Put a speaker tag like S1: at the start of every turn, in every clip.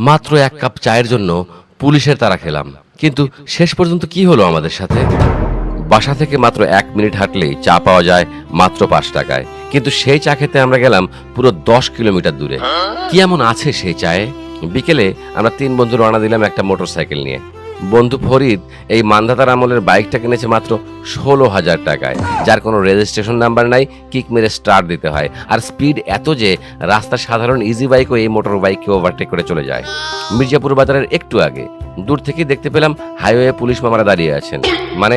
S1: মাত্র 1 কাপ চায়ের জন্য পুলিশের তাড়া খেলাম, কিন্তু শেষ পর্যন্ত কি হলো আমাদের সাথে? বাসা থেকে মাত্র 1 মিনিট হাঁটলেই চা পাওয়া যায় মাত্র 5 টাকায়, কিন্তু সেই চা খেতে আমরা গেলাম পুরো 10 কিলোমিটার দূরে। কি এমন আছে সেই চায়ে? বিকেলে আমরা 3 বন্ধু রওনা দিলাম একটা মোটরসাইকেল নিয়ে। বন্ধু ফরিদ এই মান্ধাতার আমলের বাইকটা কিনেছে মাত্র 16,000 টাকায়, যার কোনো রেজিস্ট্রেশন নাম্বার নাই, কিক মেরে স্টার্ট দিতে হয়, আর স্পিড এত যে রাস্তার সাধারণ ইজি বাইকও এই মোটর বাইককে ওভারটেক করে চলে যায়। মির্জাপুর বাজারের একটু আগে দূর থেকেই দেখতে পেলাম হাইওয়ে পুলিশ মামারা দাঁড়িয়ে আছেন, মানে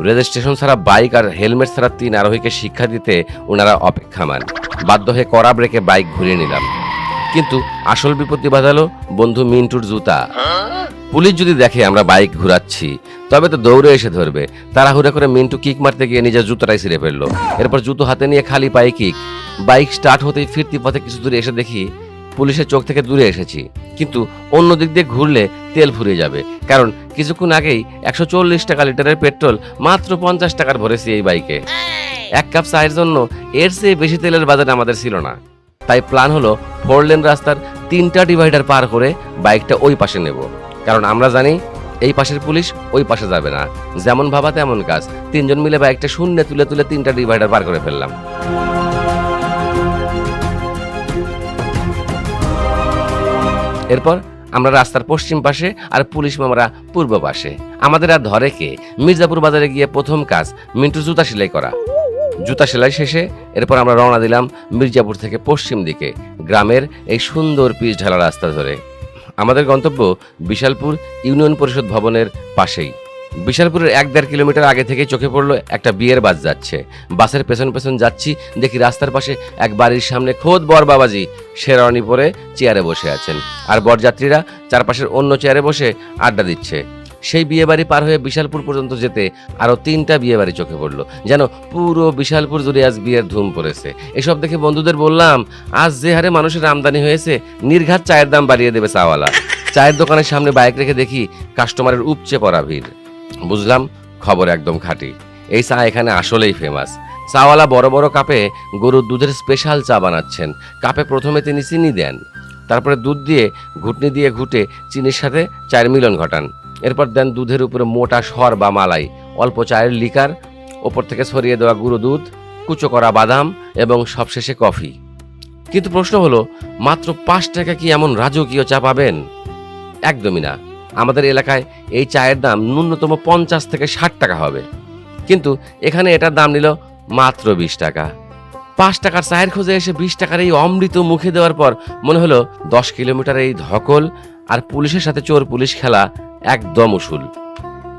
S1: রেজিস্ট্রেশন ছাড়া বাইক আর হেলমেট ছাড়া 3 আরোহীকে শিক্ষা দিতে ওনারা অপেক্ষামান। বাধ্য হয়ে কড়া ব্রেকে বাইক ঘুরিয়ে নিলাম, কিন্তু আসল বিপত্তি বাঁধালো বন্ধু মিন্টুর জুতা। পুলিশ যদি দেখে আমরা বাইক ঘুরাচ্ছি তবে তো দৌড়ে এসে ধরবে। তাড়াহুড়া করে মিন্টু কিক মারতে গিয়ে নিজের জুতাটাই ছিঁড়ে ফেললো। এরপর জুতো হাতে নিয়ে খালি পায়ে কিক। বাইক স্টার্ট হতেই ফিরতি পথে কিছু দূরে এসে দেখি পুলিশের চোখ থেকে দূরে এসেছি, কিন্তু অন্য দিক দিয়ে ঘুরলে তেল ফুরিয়ে যাবে, কারণ কিছুক্ষণ আগেই 140 টাকা লিটারের পেট্রোল মাত্র 50 টাকার ভরেছি এই বাইকে। 1 কাপ চায়ের জন্য এর চেয়ে বেশি তেলের বাজেট আমাদের ছিল না। তাই প্ল্যান হলো 4 লেন রাস্তার 3টা ডিভাইডার পার করে বাইকটা ওই পাশে নেব, কারণ আমরা জানি এই পাশের পুলিশ ওই পাশে যাবে না। যেমন ভাবা তেমন কাজ, 3 জন মিলে বাইকটা শূন্যে তুলে তুলে 3টা ডিভাইডার পার করে ফেললাম। এরপর আমরা রাস্তার পশ্চিম পাশে আর পুলিশ মামারা পূর্ব পাশে। আমাদের আর ধরে কে? মির্জাপুর বাজারে গিয়ে প্রথম কাজ মিন্টুর জুতা সেলাই করা। জুতা সেলাই শেষে এরপর আমরা রওনা দিলাম মির্জাপুর থেকে পশ্চিম দিকে, গ্রামের এই সুন্দর পিচ ঢালা রাস্তা ধরে। আমাদের গন্তব্য বিশালপুর ইউনিয়ন পরিষদ ভবনের পাশেই। বিশালপুরের 1-1.5 কিলোমিটার আগে থেকে চোখে পড়লো একটা বিয়ের বাস যাচ্ছে। বাসের পেছন পেছন যাচ্ছি, দেখি রাস্তার পাশে এক বাড়ির সামনে খোদ বর বাবাজি শেরওয়ানি পরে চেয়ারে বসে আছেন, আর বরযাত্রীরা চারপাশের অন্য চেয়ারে বসে আড্ডা দিচ্ছে। সেই বিয়ে বাড়ি পার হয়ে বিশালপুর পর্যন্ত যেতে আরো 3টা বিয়ে বাড়ি চোখে পড়লো, যেন পুরো বিশালপুর জুড়ে আজ বিয়ের ধুম পড়েছে। এসব দেখে বন্ধুদের বললাম, আজ যে হারে মানুষের আমদানি হয়েছে, নির্ঘাত চায়ের দাম বাড়িয়ে দেবে চাওয়ালা। চায়ের দোকানের সামনে বাইক রেখে দেখি কাস্টমারের উপচে পড়া ভিড়। বুঝলাম খবর একদম খাঁটি, এই চা এখানে আসলেই ফেমাস। চাওয়ালা বড় বড় কাপে গরুর দুধের স্পেশাল চা বানাচ্ছেন। কাপে প্রথমে তিনি চিনি দেন, তারপরে দুধ দিয়ে ঘুটনি দিয়ে ঘুটে চিনির সাথে চায়ের মিলন ঘটান। এরপর দেন দুধের উপরে মোটা সর বা মালাই, অল্প চায়ের লিকার, ওপর থেকে ছড়িয়ে দেওয়া গুঁড়ো দুধ, কুচো করা বাদাম এবং সবশেষে কফি। কিন্তু প্রশ্ন হলো, মাত্র 5 টাকা কি এমন রাজকীয় চা পাবেন? একদমই না। আমাদের এলাকায় এই চায়ের দাম ন্যূনতম 50 থেকে 60 টাকা হবে, কিন্তু এখানে এটার দাম নিল মাত্র 20 টাকা। 5 টাকার চায়ের খোঁজে এসে 20 টাকার এই অমৃত মুখে দেওয়ার পর মনে হলো 10 কিলোমিটার এই ধকল আর পুলিশের সাথে চোর পুলিশ খেলা একদম উসুল।